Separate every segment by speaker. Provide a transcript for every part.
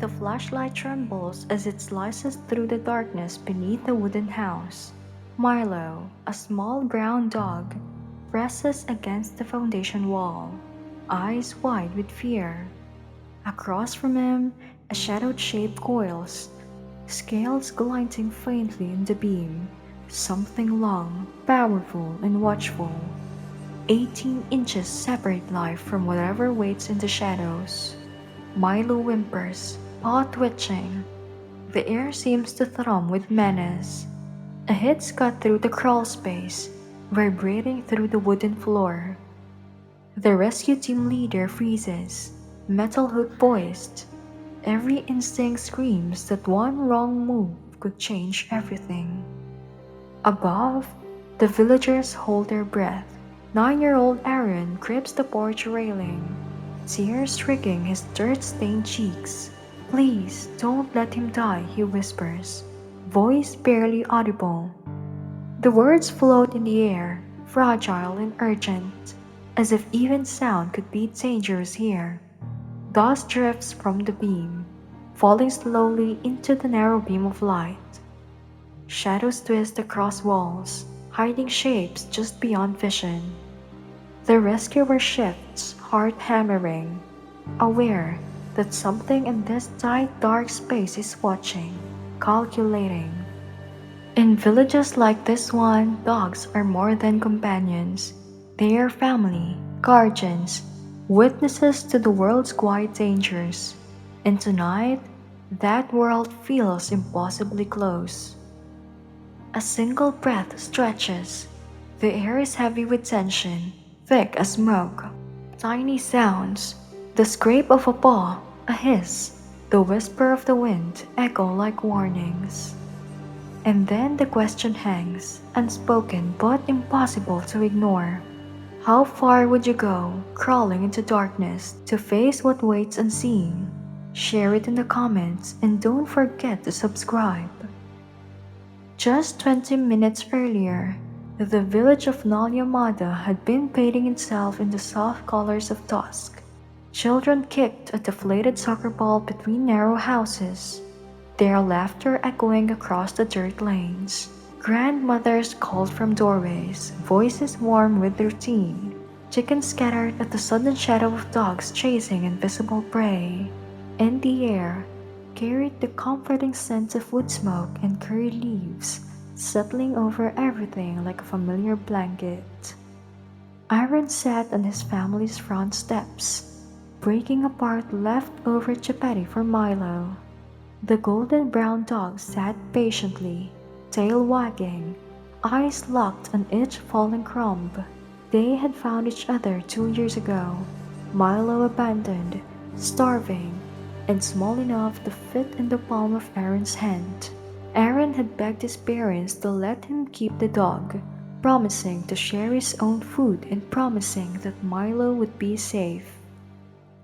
Speaker 1: The flashlight trembles as it slices through the darkness beneath the wooden house. Milo, a small brown dog, presses against the foundation wall, eyes wide with fear. Across from him, a shadowed shape coils, scales glinting faintly in the beam. Something long, powerful, and watchful. 18 inches separate life from whatever waits in the shadows. Milo whimpers, paw twitching. The air seems to thrum with menace. A hit's cut through the crawl space, vibrating through the wooden floor. The rescue team leader freezes, metal hook poised. Every instinct screams that one wrong move could change everything. Above, the villagers hold their breath. 9-year-old Aaron grips the porch railing, tears streaking his dirt-stained cheeks. "Please, don't let him die," he whispers, voice barely audible. The words float in the air, fragile and urgent, as if even sound could be dangerous here. Dust drifts from the beam, falling slowly into the narrow beam of light. Shadows twist across walls, hiding shapes just beyond vision. The rescuer shifts, heart hammering, aware that something in this tight, dark space is watching, calculating. In villages like this one, dogs are more than companions. They are family, guardians, witnesses to the world's quiet dangers. And tonight, that world feels impossibly close. A single breath stretches. The air is heavy with tension, thick as smoke. Tiny sounds, the scrape of a paw, a hiss, the whisper of the wind echo like warnings. And then the question hangs, unspoken but impossible to ignore. How far would you go, crawling into darkness, to face what waits unseen? Share it in the comments and don't forget to subscribe. Just 20 minutes earlier, the village of Nalyamada had been bathing itself in the soft colors of dusk. Children kicked a deflated soccer ball between narrow houses, their laughter echoing across the dirt lanes. Grandmothers called from doorways, voices warm with routine. Chickens scattered at the sudden shadow of dogs chasing invisible prey. In the air, carried the comforting scent of wood smoke and curry leaves, settling over everything like a familiar blanket. Aaron sat on his family's front steps, breaking apart leftover chapati for Milo. The golden brown dog sat patiently, tail wagging, eyes locked on each fallen crumb. They had found each other 2 years ago, Milo abandoned, starving, and small enough to fit in the palm of Aaron's hand. Aaron had begged his parents to let him keep the dog, promising to share his own food and promising that Milo would be safe.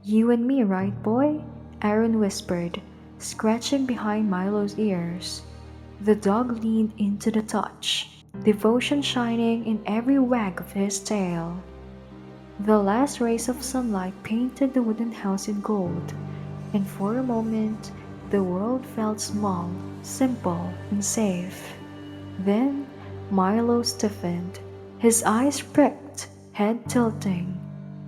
Speaker 1: "You and me, right, boy?" Aaron whispered, scratching behind Milo's ears. The dog leaned into the touch, devotion shining in every wag of his tail. The last rays of sunlight painted the wooden house in gold, and for a moment the world felt small, simple, and safe. Then Milo stiffened, his eyes pricked, head tilting.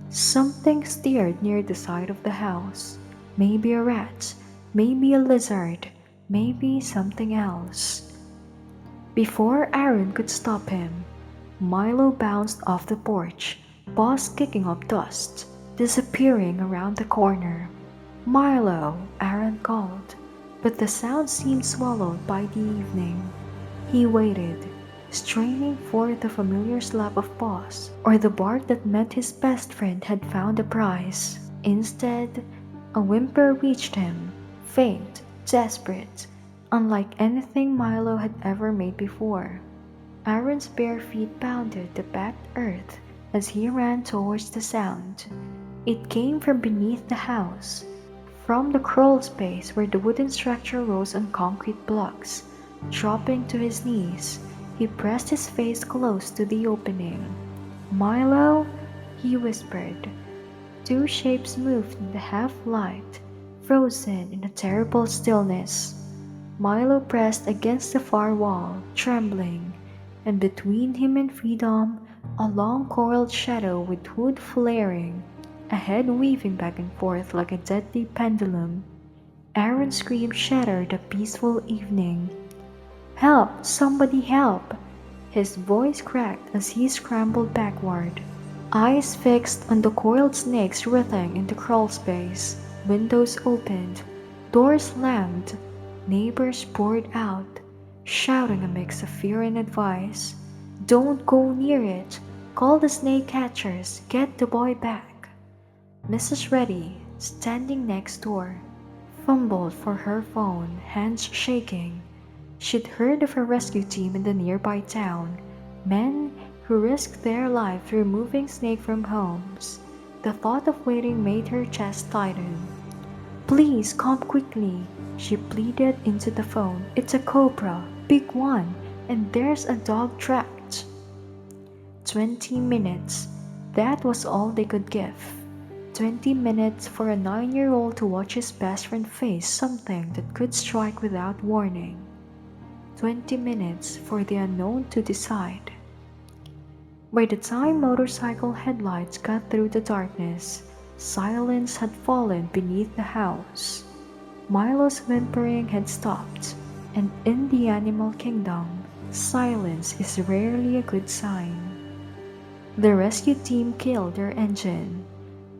Speaker 1: Something stirred near the side of the house. Maybe a rat, maybe a lizard, maybe something else. Before Aaron could stop him, Milo bounced off the porch, paws kicking up dust, disappearing around the corner. "Milo!" Aaron called, but the sound seemed swallowed by the evening. He waited, straining for the familiar slap of paws or the bark that meant his best friend had found a prize. Instead, a whimper reached him, faint, desperate, unlike anything Milo had ever made before. Aaron's bare feet pounded the packed earth as he ran towards the sound. It came from beneath the house, from the crawl space where the wooden structure rose on concrete blocks. Dropping to his knees, he pressed his face close to the opening. "Milo?" he whispered. Two shapes moved in the half-light, frozen in a terrible stillness. Milo pressed against the far wall, trembling, and between him and freedom, a long coiled shadow with hood flaring, a head weaving back and forth like a deadly pendulum. Aaron's scream shattered the peaceful evening. "Help! Somebody help!" His voice cracked as he scrambled backward. Eyes fixed on the coiled snakes writhing in the crawl space. Windows opened. Doors slammed. Neighbors poured out, shouting a mix of fear and advice. "Don't go near it! Call the snake catchers! Get the boy back!" Mrs. Reddy, standing next door, fumbled for her phone, hands shaking. She'd heard of a rescue team in the nearby town, men who risked their lives removing snakes from homes. The thought of waiting made her chest tighten. "Please come quickly," she pleaded into the phone. "It's a cobra, big one, and there's a dog trapped." 20 minutes. That was all they could give. 20 minutes for a 9-year-old to watch his best friend face something that could strike without warning. 20 minutes for the unknown to decide. By the time motorcycle headlights cut through the darkness, silence had fallen beneath the house. Milo's whimpering had stopped, and in the animal kingdom, silence is rarely a good sign. The rescue team killed their engine,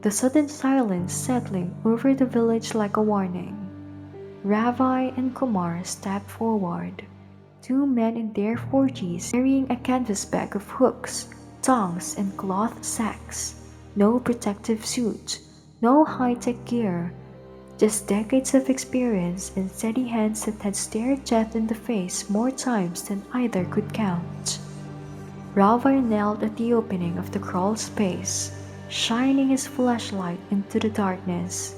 Speaker 1: the sudden silence settling over the village like a warning. Ravi and Kumar stepped forward, two men in their 40s carrying a canvas bag of hooks, tongs, and cloth sacks. No protective suit, no high-tech gear, just decades of experience and steady hands that had stared death in the face more times than either could count. Ravi knelt at the opening of the crawl space, shining his flashlight into the darkness.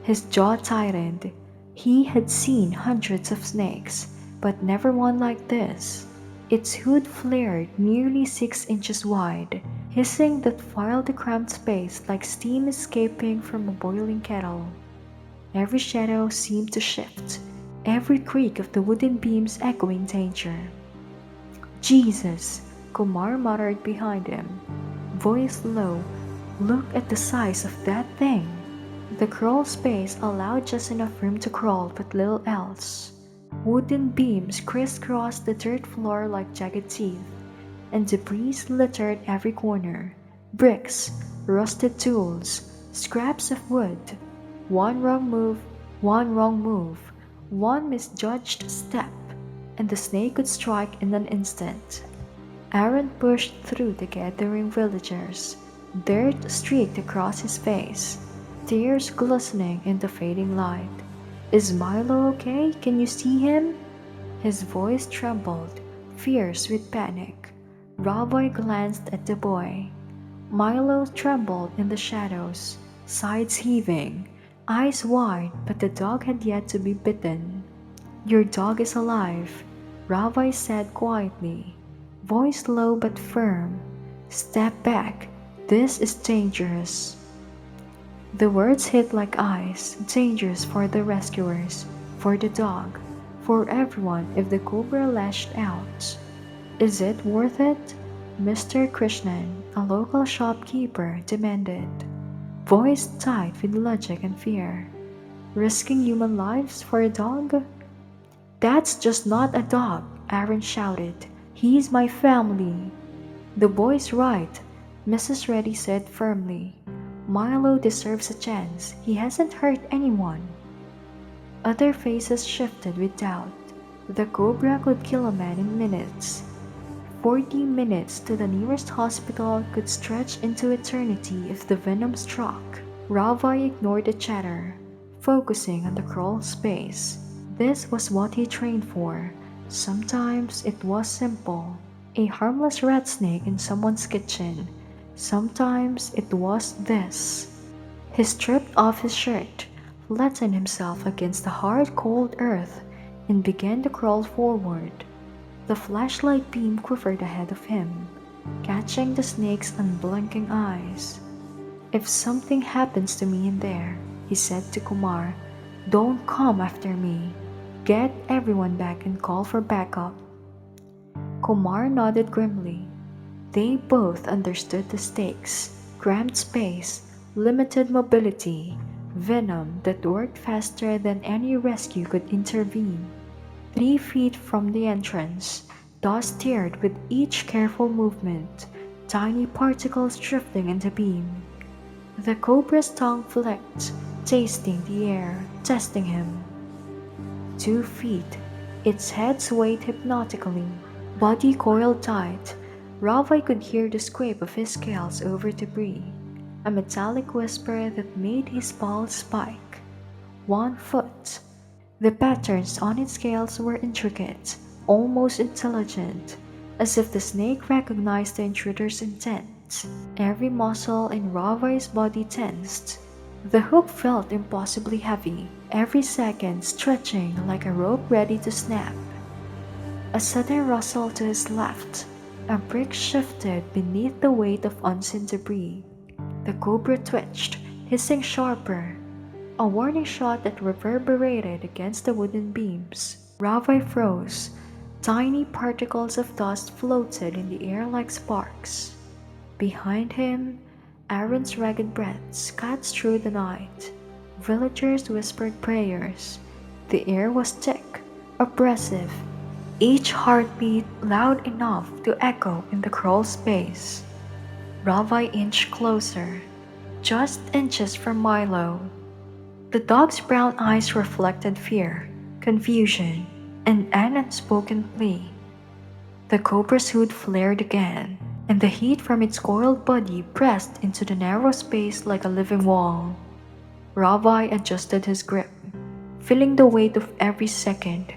Speaker 1: His jaw tightened. He had seen hundreds of snakes, but never one like this. Its hood flared nearly 6 inches wide, hissing that filed the cramped space like steam escaping from a boiling kettle. Every shadow seemed to shift, every creak of the wooden beams echoing danger. "Jesus!" Kumar muttered behind him, voice low. "Look at the size of that thing!" The crawl space allowed just enough room to crawl but little else. Wooden beams crisscrossed the dirt floor like jagged teeth, and debris littered every corner. Bricks, rusted tools, scraps of wood. One wrong move, one misjudged step, and the snake could strike in an instant. Aaron pushed through the gathering villagers. Dirt streaked across his face, tears glistening in the fading light. "Is Milo okay? Can you see him?" His voice trembled, fierce with panic. Ravi glanced at the boy. Milo trembled in the shadows, sides heaving, eyes wide, but the dog had yet to be bitten. "Your dog is alive," Ravi said quietly, voice low but firm. "Step back. This is dangerous." The words hit like ice, dangerous for the rescuers, for the dog, for everyone if the cobra lashed out. "Is it worth it?" Mr. Krishnan, a local shopkeeper, demanded, voice tight with logic and fear. "Risking human lives for a dog?" "That's just not a dog," Aaron shouted. "He's my family." "The boy's right," Mrs. Reddy said firmly. "Milo deserves a chance. He hasn't hurt anyone." Other faces shifted with doubt. The cobra could kill a man in minutes. 40 minutes to the nearest hospital could stretch into eternity if the venom struck. Ravi ignored the chatter, focusing on the crawl space. This was what he trained for. Sometimes it was simple, a harmless rat snake in someone's kitchen. Sometimes it was this. He stripped off his shirt, flattened himself against the hard, cold earth, and began to crawl forward. The flashlight beam quivered ahead of him, catching the snake's unblinking eyes. "If something happens to me in there," he said to Kumar, Don't come after me. Get everyone back and call for backup. Kumar nodded grimly. They both understood the stakes: cramped space, limited mobility, venom that worked faster than any rescue could intervene. 3 feet from the entrance, dust stirred with each careful movement, tiny particles drifting in the beam. The cobra's tongue flicked, tasting the air, testing him. 2 feet, its head swayed hypnotically, body coiled tight. Ravi could hear the scrape of his scales over debris, a metallic whisper that made his pulse spike. 1 foot. The patterns on its scales were intricate, almost intelligent, as if the snake recognized the intruder's intent. Every muscle in Ravi's body tensed. The hook felt impossibly heavy, every second stretching like a rope ready to snap. A sudden rustle to his left. A brick shifted beneath the weight of unseen debris. The cobra twitched, hissing sharper. A warning shot that reverberated against the wooden beams. Ravi froze. Tiny particles of dust floated in the air like sparks. Behind him, Aaron's ragged breaths cut through the night. Villagers whispered prayers. The air was thick, oppressive, each heartbeat loud enough to echo in the crawl space. Ravi inched closer, just inches from Milo. The dog's brown eyes reflected fear, confusion, and an unspoken plea. The cobra's hood flared again, and the heat from its coiled body pressed into the narrow space like a living wall. Ravi adjusted his grip, feeling the weight of every second.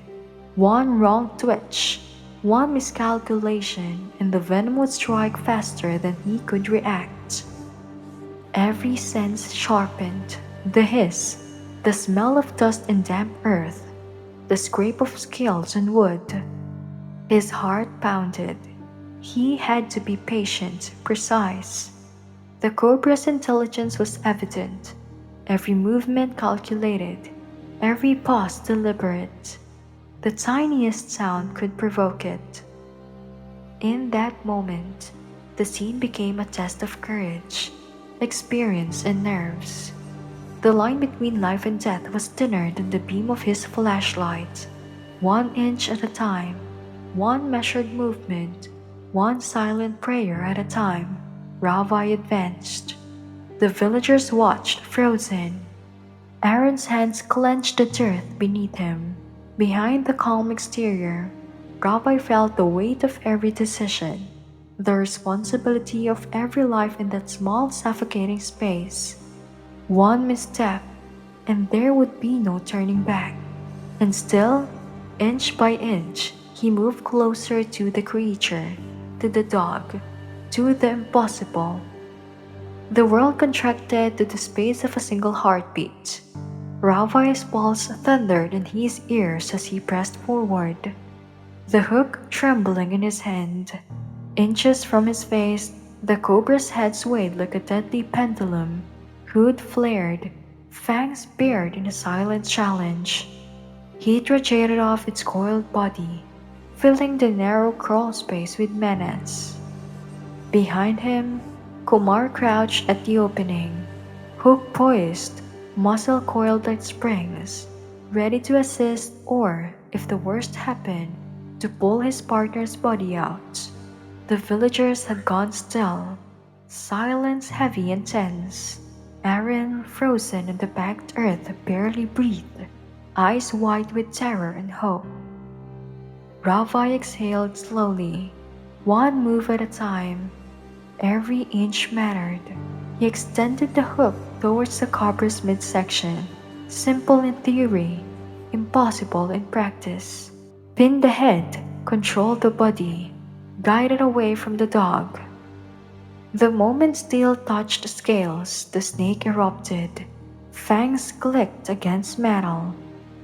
Speaker 1: One wrong twitch, one miscalculation, and the venom would strike faster than he could react. Every sense sharpened: the hiss, the smell of dust and damp earth, the scrape of scales on wood. His heart pounded. He had to be patient, precise. The cobra's intelligence was evident, every movement calculated, every pause deliberate. The tiniest sound could provoke it. In that moment, the scene became a test of courage, experience, and nerves. The line between life and death was thinner than the beam of his flashlight. 1 inch at a time, one measured movement, one silent prayer at a time, Ravi advanced. The villagers watched, frozen. Aaron's hands clenched the dirt beneath him. Behind the calm exterior, Ravi felt the weight of every decision, the responsibility of every life in that small, suffocating space. One misstep, and there would be no turning back. And still, inch by inch, he moved closer to the creature, to the dog, to the impossible. The world contracted to the space of a single heartbeat. Ravi's pulse thundered in his ears as he pressed forward, the hook trembling in his hand. Inches from his face, the cobra's head swayed like a deadly pendulum. Hood flared, fangs bared in a silent challenge. Heat radiated off its coiled body, filling the narrow crawl space with menace. Behind him, Kumar crouched at the opening, hook poised, muscle coiled like springs, ready to assist or, if the worst happened, to pull his partner's body out. The villagers had gone still, silence heavy and tense. Aaron, frozen in the packed earth, barely breathed, eyes wide with terror and hope. Ravi exhaled slowly, one move at a time. Every inch mattered. He extended the hook towards the cobra's midsection. Simple in theory, impossible in practice. Pin the head, control the body, guide it away from the dog. The moment steel touched the scales, the snake erupted. Fangs clicked against metal,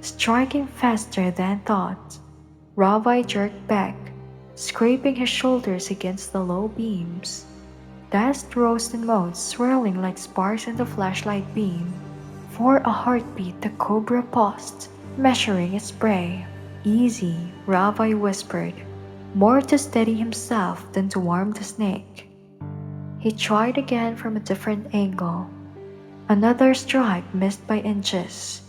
Speaker 1: striking faster than thought. Ravi jerked back, scraping his shoulders against the low beams. Dust rose in motes swirling like sparks in the flashlight beam. For a heartbeat, the cobra paused, measuring its prey. Easy, Ravi whispered, more to steady himself than to warm the snake. He tried again from a different angle. Another strike missed by inches.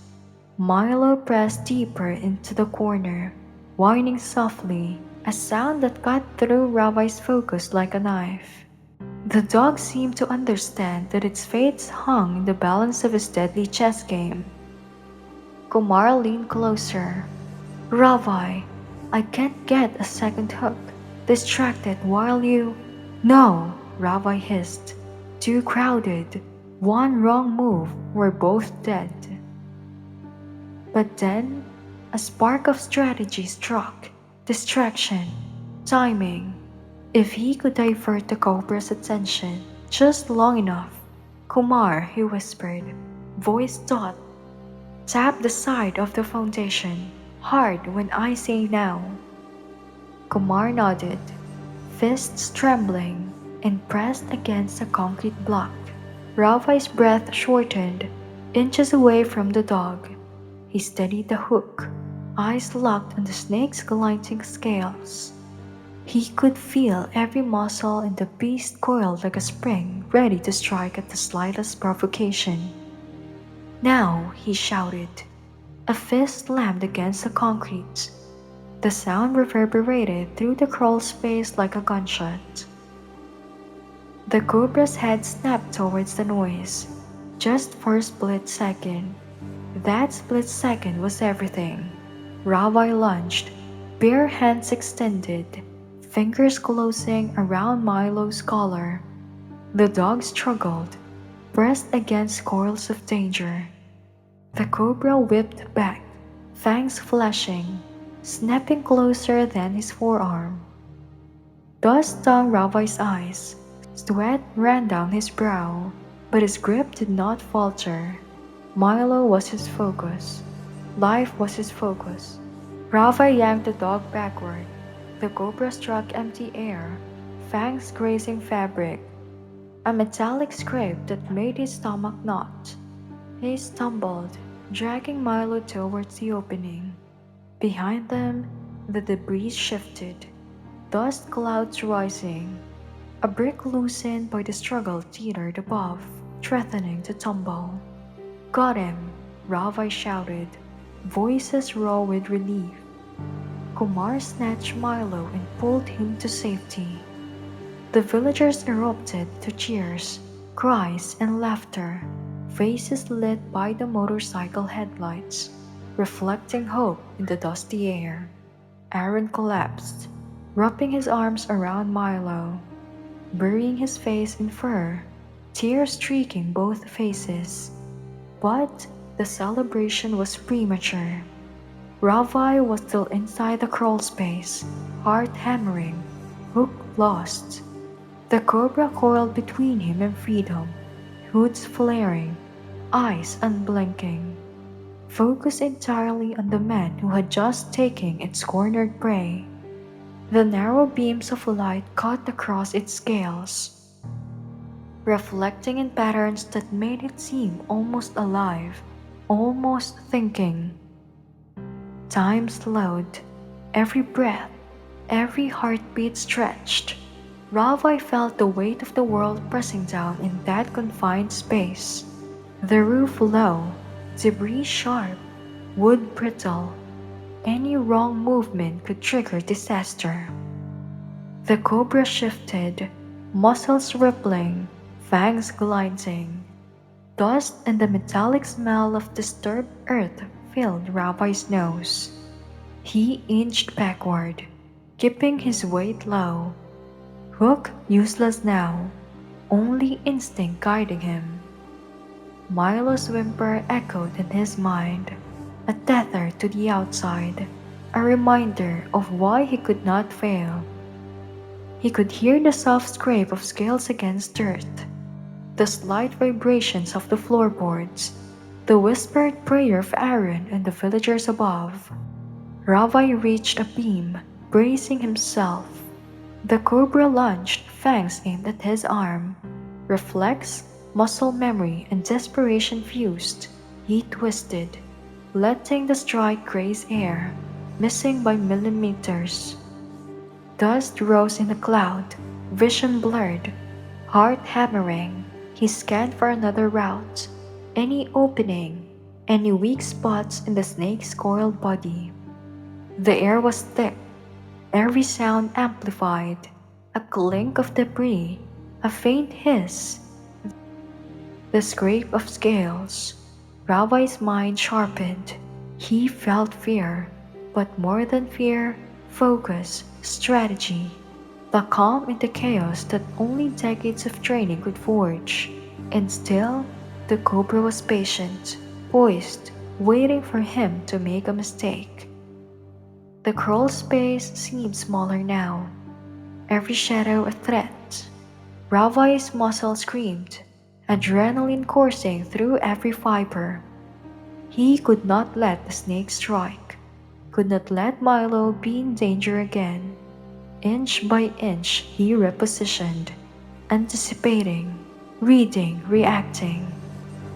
Speaker 1: Milo pressed deeper into the corner, whining softly, a sound that cut through Ravi's focus like a knife. The dog seemed to understand that its fate hung in the balance of his deadly chess game. Kumar leaned closer. Ravi, I can't get a second hook. Distracted while you... No, Ravi hissed. Too crowded. One wrong move, we're both dead. But then, a spark of strategy struck. Distraction. Timing. If he could divert the cobra's attention just long enough. Kumar, he whispered, voice taut. Tap the side of the foundation, hard when I say now. Kumar nodded, fists trembling, and pressed against the concrete block. Ravi's breath shortened, inches away from the dog. He steadied the hook, eyes locked on the snake's glinting scales. He could feel every muscle in the beast coiled like a spring, ready to strike at the slightest provocation. Now, he shouted. A fist slammed against the concrete. The sound reverberated through the crawl space like a gunshot. The cobra's head snapped towards the noise, just for a split second. That split second was everything. Ravi lunged, bare hands extended, fingers closing around Milo's collar. The dog struggled, pressed against coils of danger. The cobra whipped back, fangs flashing, snapping closer than his forearm. Dust stung Ravi's eyes, sweat ran down his brow, but his grip did not falter. Milo was his focus. Life was his focus. Ravi yanked the dog backward. The cobra struck empty air, fangs grazing fabric. A metallic scrape that made his stomach knot. He stumbled, dragging Milo towards the opening. Behind them, the debris shifted, dust clouds rising. A brick loosened by the struggle teetered above, threatening to tumble. Got him, Ravi shouted, voices raw with relief. Kumar snatched Milo and pulled him to safety. The villagers erupted to cheers, cries, and laughter, faces lit by the motorcycle headlights, reflecting hope in the dusty air. Aaron collapsed, wrapping his arms around Milo, burying his face in fur, tears streaking both faces. But the celebration was premature. Ravi was still inside the crawl space, heart hammering, hook lost. The cobra coiled between him and freedom, hoods flaring, eyes unblinking, focused entirely on the man who had just taken its cornered prey. The narrow beams of light cut across its scales, reflecting in patterns that made it seem almost alive, almost thinking. Time slowed, every breath, every heartbeat stretched. Ravi felt the weight of the world pressing down in that confined space. The roof low, debris sharp, wood brittle. Any wrong movement could trigger disaster. The cobra shifted, muscles rippling, fangs glinting. Dust and the metallic smell of disturbed earth filled Ravi's nose. He inched backward, keeping his weight low. Hook useless now, only instinct guiding him. Milo's whimper echoed in his mind, a tether to the outside, a reminder of why he could not fail. He could hear the soft scrape of scales against dirt, the slight vibrations of the floorboards, the whispered prayer of Aaron and the villagers above. Ravi reached a beam, bracing himself. The cobra lunged, fangs aimed at his arm. Reflex, muscle memory, and desperation fused. He twisted, letting the strike graze air, missing by millimeters. Dust rose in a cloud, vision blurred, heart hammering. He scanned for another route, any opening, any weak spots in the snake's coiled body. The air was thick, every sound amplified, a clink of debris, a faint hiss, the scrape of scales. Ravi's mind sharpened. He felt fear, but more than fear, focus, strategy. The calm in the chaos that only decades of training could forge. And still, the Cobra was patient, poised, waiting for him to make a mistake. The crawl space seemed smaller now, every shadow a threat. Ravi's muscles screamed, adrenaline coursing through every fiber. He could not let the snake strike, could not let Milo be in danger again. Inch by inch he repositioned, anticipating, reading, reacting.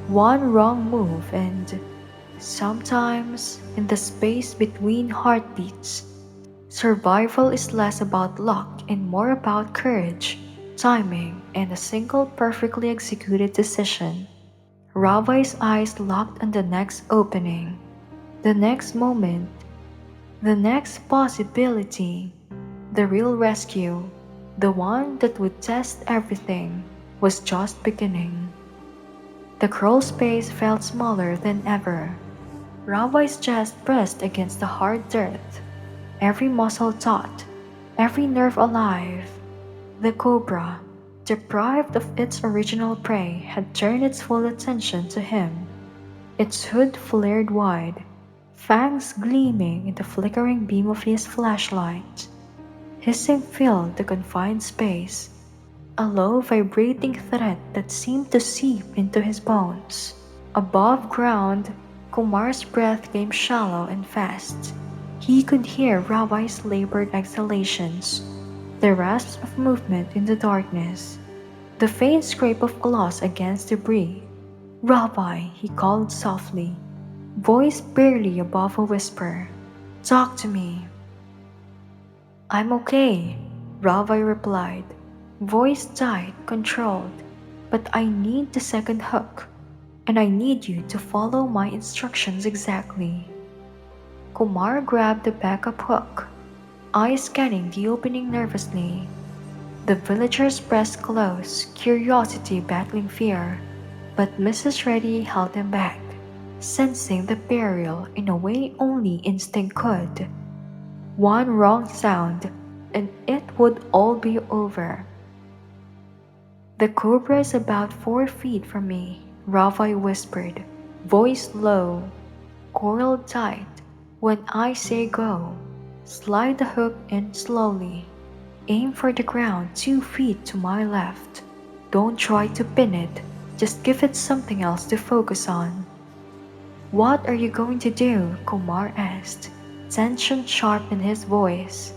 Speaker 1: One wrong move and, sometimes, in the space between heartbeats, survival is less about luck and more about courage, timing, and a single perfectly executed decision. Ravi's eyes locked on the next opening, the next moment, the next possibility. The real rescue, the one that would test everything, was just beginning. The crawl space felt smaller than ever. Ravi's chest pressed against the hard dirt, every muscle taut, every nerve alive. The cobra, deprived of its original prey, had turned its full attention to him. Its hood flared wide, fangs gleaming in the flickering beam of his flashlight. Hissing filled the confined space, a low vibrating threat that seemed to seep into his bones. Above ground, Kumar's breath came shallow and fast. He could hear Ravi's labored exhalations, the rasps of movement in the darkness, the faint scrape of claws against debris. "Ravi," he called softly, voice barely above a whisper. "Talk to me." "I'm okay," Ravi replied, voice tight, controlled. "But I need the second hook, and I need you to follow my instructions exactly." Kumar grabbed the backup hook, eyes scanning the opening nervously. The villagers pressed close, curiosity battling fear, but Mrs. Reddy held them back, sensing the peril in a way only instinct could. One wrong sound, and it would all be over. "The cobra is about 4 feet from me," Ravi whispered, voice low, coiled tight. "When I say go, slide the hook in slowly. Aim for the ground 2 feet to my left. Don't try to pin it, just give it something else to focus on." "What are you going to do?" Kumar asked, tension sharp in his voice.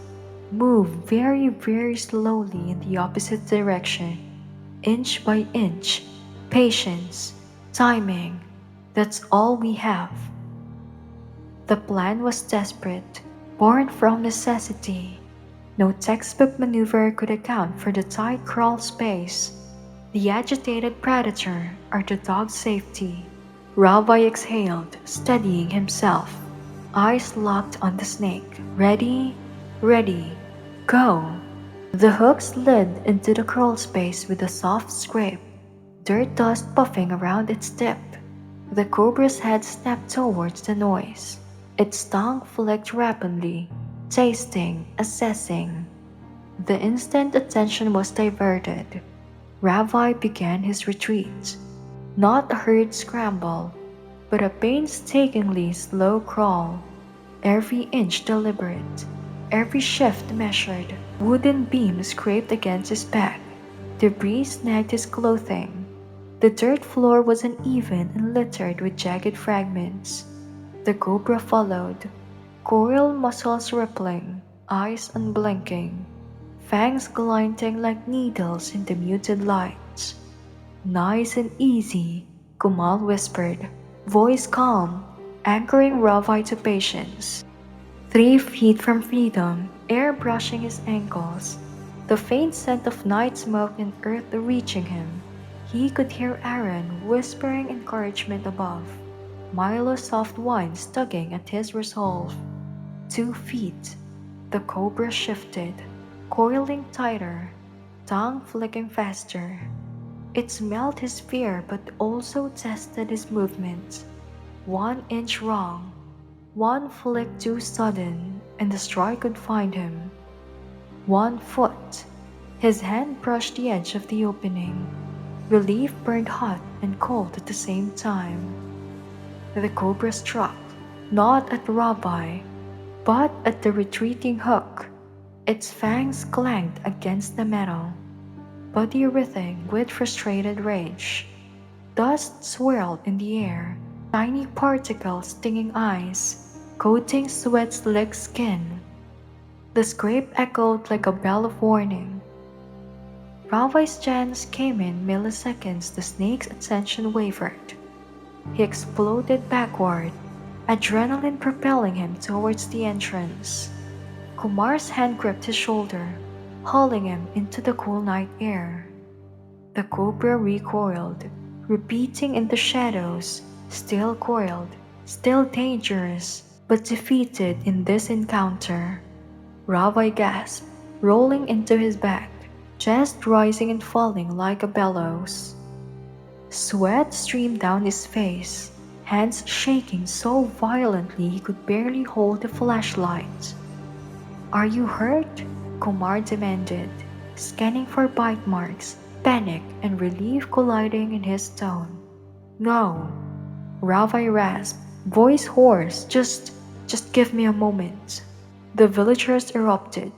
Speaker 1: "Move very, very slowly in the opposite direction. Inch by inch. Patience. Timing. That's all we have." The plan was desperate, born from necessity. No textbook maneuver could account for the tight crawl space, the agitated predator, or the dog's safety. Ravi exhaled, steadying himself, eyes locked on the snake. Ready, ready, go. The hook slid into the crawl space with a soft scrape, dirt dust puffing around its tip. The cobra's head snapped towards the noise. Its tongue flicked rapidly, tasting, assessing. The instant attention was diverted. Ravi began his retreat. Not a hurried scramble, but a painstakingly slow crawl. Every inch deliberate, every shift measured. Wooden beams scraped against his back. Debris snagged his clothing. The dirt floor was uneven and littered with jagged fragments. The cobra followed, coiled muscles rippling, eyes unblinking, fangs glinting like needles in the muted lights. "Nice and easy," Kumal whispered, voice calm, anchoring Ravi to patience. 3 feet from freedom, air brushing his ankles, the faint scent of night smoke and earth reaching him. He could hear Aaron whispering encouragement above, Milo's soft whines tugging at his resolve. 2 feet. The cobra shifted, coiling tighter, tongue flicking faster. It smelled his fear but also tested his movement. 1 inch wrong, one flick too sudden, and the strike could find him. 1 foot. His hand brushed the edge of the opening. Relief burned hot and cold at the same time. The cobra struck, not at Rabbi, but at the retreating hook. Its fangs clanked against the metal, body writhing with frustrated rage. Dust swirled in the air, tiny particles stinging eyes, coating sweat-slick skin. The scrape echoed like a bell of warning. Ravai's chance came in milliseconds. The snake's attention wavered. He exploded backward, adrenaline propelling him towards the entrance. Kumar's hand gripped his shoulder, hauling him into the cool night air. The cobra recoiled, repeating in the shadows, still coiled, still dangerous, but defeated in this encounter. Ravai gasped, rolling into his back, chest rising and falling like a bellows. Sweat streamed down his face, hands shaking so violently he could barely hold the flashlight. "Are you hurt?" Kumar demanded, scanning for bite marks, panic and relief colliding in his tone. "No," Ravai rasped, voice hoarse. Just give me a moment." The villagers erupted,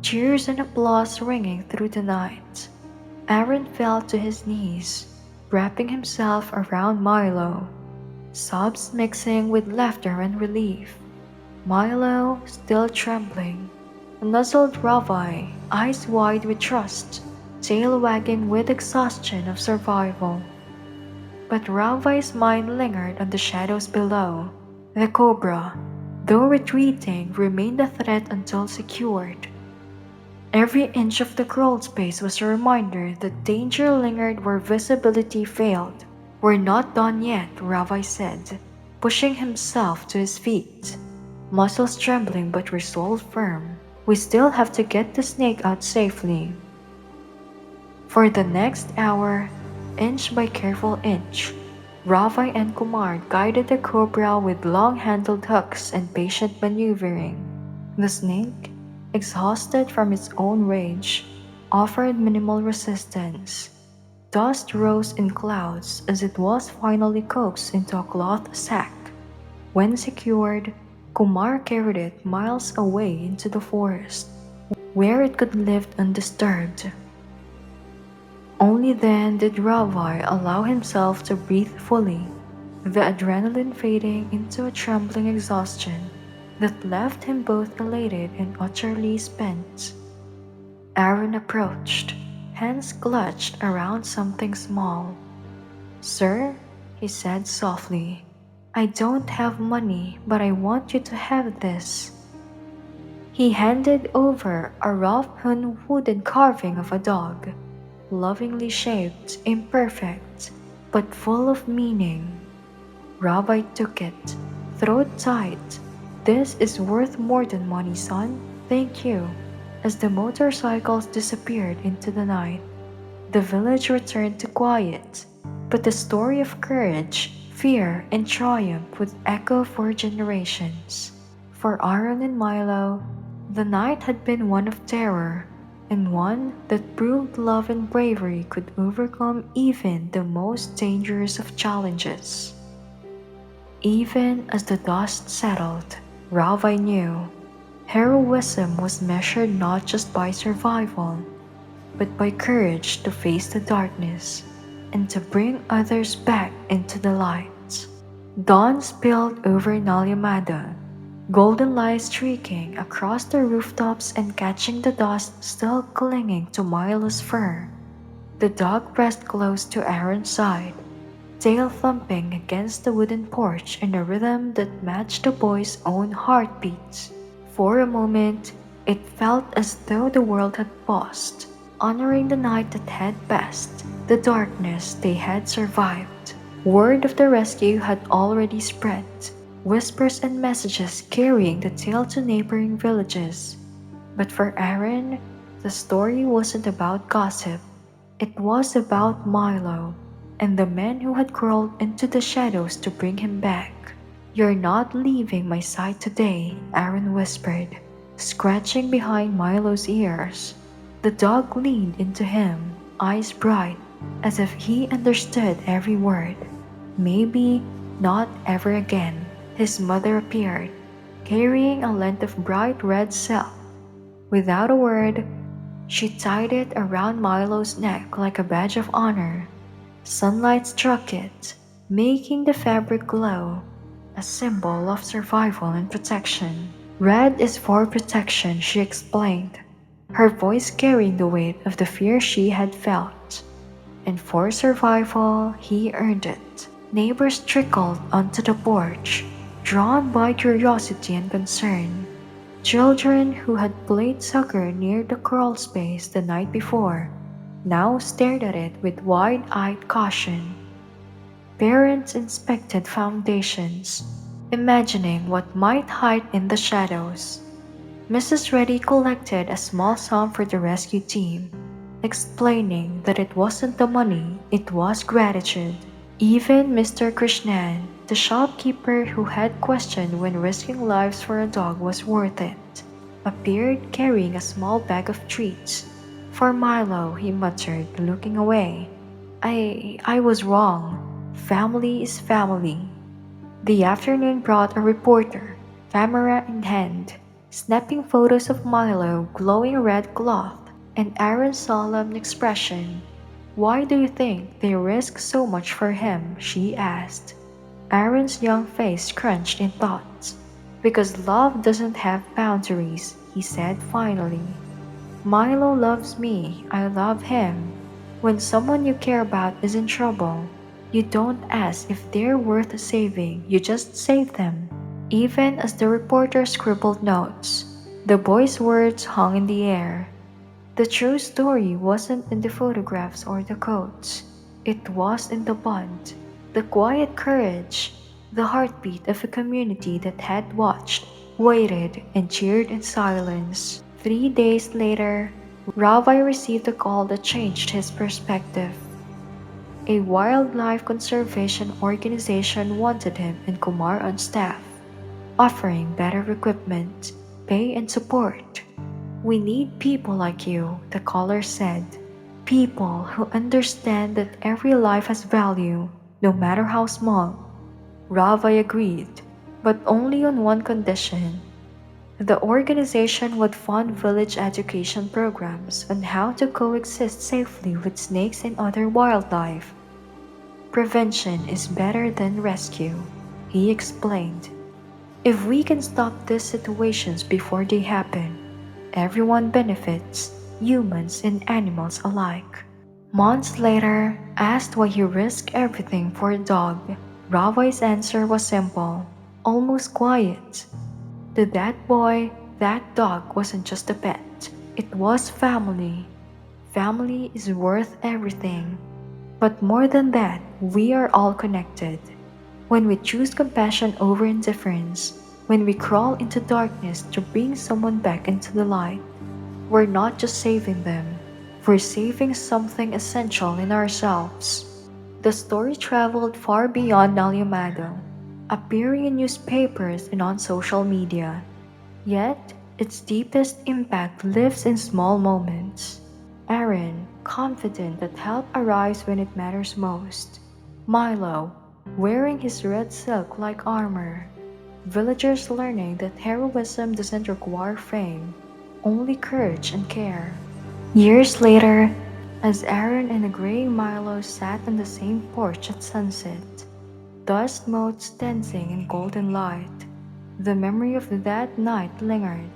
Speaker 1: cheers and applause ringing through the night. Aaron fell to his knees, wrapping himself around Milo, sobs mixing with laughter and relief. Milo, still trembling, nuzzled Ravi, eyes wide with trust, tail wagging with exhaustion of survival. But Ravi's mind lingered on the shadows below. The cobra, though retreating, remained a threat until secured. Every inch of the crawl space was a reminder that danger lingered where visibility failed. "We're not done yet," Ravi said, pushing himself to his feet, muscles trembling but resolve firm. "We still have to get the snake out safely." For the next hour, inch by careful inch, Ravi and Kumar guided the cobra with long-handled hooks and patient maneuvering. The snake, exhausted from its own rage, offered minimal resistance. Dust rose in clouds as it was finally coaxed into a cloth sack. When secured, Kumar carried it miles away into the forest, where it could live undisturbed. Only then did Ravi allow himself to breathe fully, the adrenaline fading into a trembling exhaustion that left him both elated and utterly spent. Aaron approached, hands clutched around something small. "Sir," he said softly, "I don't have money, but I want you to have this." He handed over a rough-hewn wooden carving of a dog, lovingly shaped, imperfect, but full of meaning. Rabbi took it, throat tight. "This is worth more than money, son. Thank you." As the motorcycles disappeared into the night, the village returned to quiet, but the story of courage, fear, and triumph would echo for generations. For Aaron and Milo, the night had been one of terror, and one that proved love and bravery could overcome even the most dangerous of challenges. Even as the dust settled, Ravi knew heroism was measured not just by survival, but by courage to face the darkness and to bring others back into the light. Dawn spilled over Nalyamada, golden light streaking across the rooftops and catching the dust still clinging to Milo's fur. The dog pressed close to Aaron's side, tail thumping against the wooden porch in a rhythm that matched the boy's own heartbeats. For a moment, it felt as though the world had paused, honoring the night that had passed, the darkness they had survived. Word of the rescue had already spread, whispers and messages carrying the tale to neighboring villages. But for Aaron, the story wasn't about gossip. It was about Milo and the men who had crawled into the shadows to bring him back. "You're not leaving my side today," Aaron whispered, scratching behind Milo's ears. The dog leaned into him, eyes bright, as if he understood every word. "Maybe not ever again." His mother appeared, carrying a length of bright red silk. Without a word, she tied it around Milo's neck like a badge of honor. Sunlight struck it, making the fabric glow, a symbol of survival and protection. "Red is for protection," she explained, her voice carrying the weight of the fear she had felt. "And for survival, he earned it." Neighbors trickled onto the porch, drawn by curiosity and concern. Children who had played soccer near the crawl space the night before now stared at it with wide-eyed caution. Parents inspected foundations, imagining what might hide in the shadows. Mrs. Reddy collected a small sum for the rescue team, explaining that it wasn't the money, it was gratitude. Even Mr. Krishnan, the shopkeeper who had questioned when risking lives for a dog was worth it, appeared carrying a small bag of treats. "For Milo," he muttered, looking away. I was wrong. Family is family." The afternoon brought a reporter, camera in hand, snapping photos of Milo glowing red cloth and Aaron's solemn expression. "Why do you think they risk so much for him?" she asked. Aaron's young face scrunched in thought. "Because love doesn't have boundaries," he said finally. "Milo loves me, I love him. When someone you care about is in trouble, you don't ask if they're worth saving, you just save them." Even as the reporter scribbled notes, the boy's words hung in the air. The true story wasn't in the photographs or the quotes. It was in the bond, the quiet courage, the heartbeat of a community that had watched, waited, and cheered in silence. 3 days later, Ravi received a call that changed his perspective. A wildlife conservation organization wanted him and Kumar on staff, offering better equipment, pay, and support. "We need people like you," the caller said. "People who understand that every life has value, no matter how small." Ravi agreed, but only on one condition. The organization would fund village education programs on how to coexist safely with snakes and other wildlife. "Prevention is better than rescue," he explained. "If we can stop these situations before they happen, everyone benefits, humans and animals alike." Months later, asked why he risked everything for a dog, Ravi's answer was simple, almost quiet. To that boy, that dog wasn't just a pet. It was family. Family is worth everything. But more than that, we are all connected. When we choose compassion over indifference, when we crawl into darkness to bring someone back into the light, we're not just saving them, we're saving something essential in ourselves. The story traveled far beyond Nalyamado, appearing in newspapers and on social media. Yet, its deepest impact lives in small moments. Aaron, confident that help arrives when it matters most. Milo, wearing his red silk like armor. Villagers learning that heroism doesn't require fame, only courage and care. Years later, as Aaron and a graying Milo sat on the same porch at sunset, dust motes dancing in golden light, the memory of that night lingered.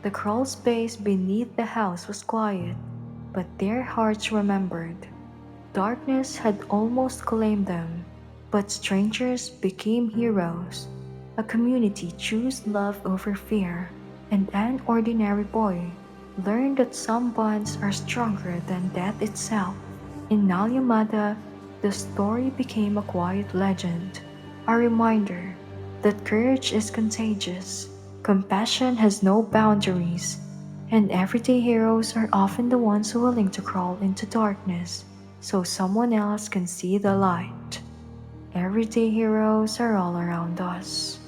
Speaker 1: The crawl space beneath the house was quiet, but their hearts remembered. Darkness had almost claimed them, But strangers became heroes. A community chose love over fear, and an ordinary boy learned that some bonds are stronger than death itself. In Nalyamada, the story became a quiet legend, a reminder that courage is contagious, compassion has no boundaries, and everyday heroes are often the ones willing to crawl into darkness so someone else can see the light. Everyday heroes are all around us.